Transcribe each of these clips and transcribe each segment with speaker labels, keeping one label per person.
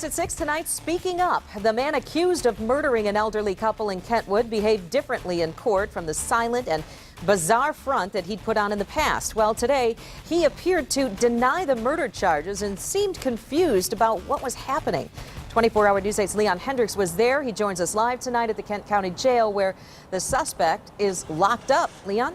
Speaker 1: Next at 6 tonight, speaking up. The man accused of murdering an elderly couple in Kentwood behaved differently in court from the silent and bizarre front that he'd put on in the past. Well, today he appeared to deny the murder charges and seemed confused about what was happening. 24-hour News 8's Leon Hendricks was there. He joins us live tonight at the Kent County Jail where the suspect is locked up. Leon?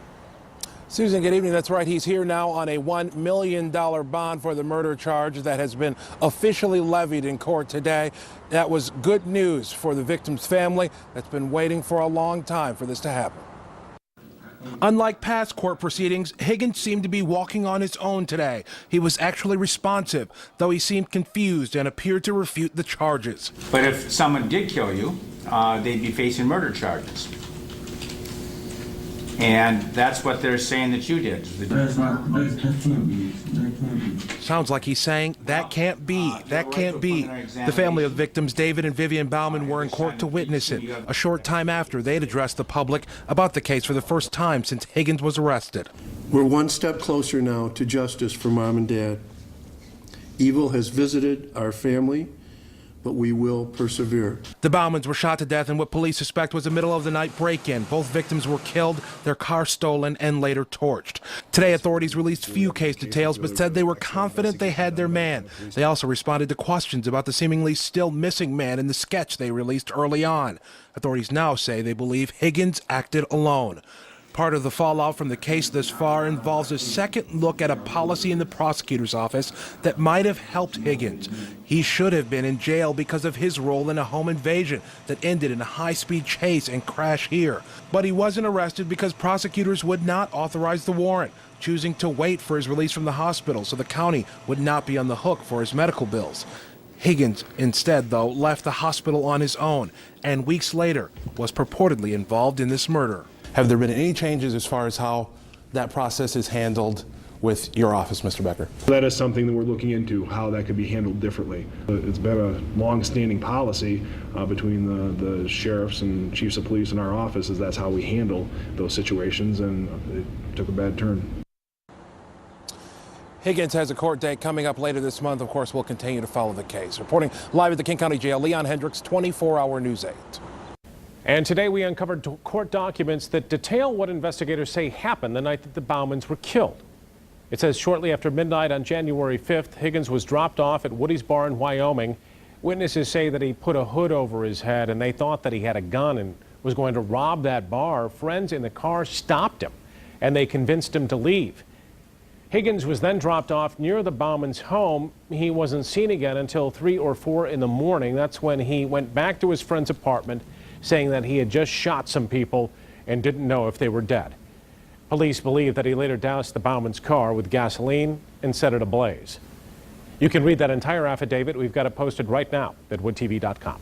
Speaker 2: Susan, good evening. That's right. He's here now on a $1 million bond for the murder charge that has been officially levied in court today. That was good news for the victim's family that's been waiting for a long time for this to happen. Unlike past court proceedings, Higgins seemed to be walking on his own today. He was actually responsive, though he seemed confused and appeared to refute the charges.
Speaker 3: But if someone did kill you, they'd be facing murder charges. And that's what they're saying that you did.
Speaker 2: Sounds like he's saying that can't be. That can't be. The family of the victims, David and Vivian Bauman, were in court to witness it a short time after they'd addressed the public about the case for the first time since Higgins was arrested.
Speaker 4: We're one step closer now to justice for Mom and Dad. Evil has visited our family, but we will persevere.
Speaker 2: The Baumans were shot to death in what police suspect was a middle-of-the-night break-in. Both victims were killed, their car stolen, and later torched. Today, authorities released few case details, but said they were confident they had their man. They also responded to questions about the seemingly still missing man in the sketch they released early on. Authorities now say they believe Higgins acted alone. Part of the fallout from the case this far involves a second look at a policy in the prosecutor's office that might have helped Higgins. He should have been in jail because of his role in a home invasion that ended in a high-speed chase and crash here. But he wasn't arrested because prosecutors would not authorize the warrant, choosing to wait for his release from the hospital so the county would not be on the hook for his medical bills. Higgins, instead, though, left the hospital on his own and weeks later was purportedly involved in this murder.
Speaker 5: Have there been any changes as far as how that process is handled with your office, Mr. Becker?
Speaker 6: That is something that we're looking into, how that could be handled differently. It's been a long-standing policy between the sheriffs and chiefs of police in our office, is that's how we handle those situations, and it took a bad turn.
Speaker 2: Higgins has a court date coming up later this month. Of course, we'll continue to follow the case. Reporting live at the Kent County Jail, Leon Hendricks, 24-hour News 8.
Speaker 7: And today we uncovered court documents that detail what investigators say happened the night that the Baumans were killed. It says shortly after midnight on January 5th, Higgins was dropped off at Woody's Bar in Wyoming. Witnesses say that he put a hood over his head and they thought that he had a gun and was going to rob that bar. Friends in the car stopped him and they convinced him to leave. Higgins was then dropped off near the Baumans' home. He wasn't seen again until 3 or 4 in the morning. That's when he went back to his friend's apartment, saying that he had just shot some people and didn't know if they were dead. Police believe that he later doused the Bauman's car with gasoline and set it ablaze. You can read that entire affidavit. We've got it posted right now at woodtv.com.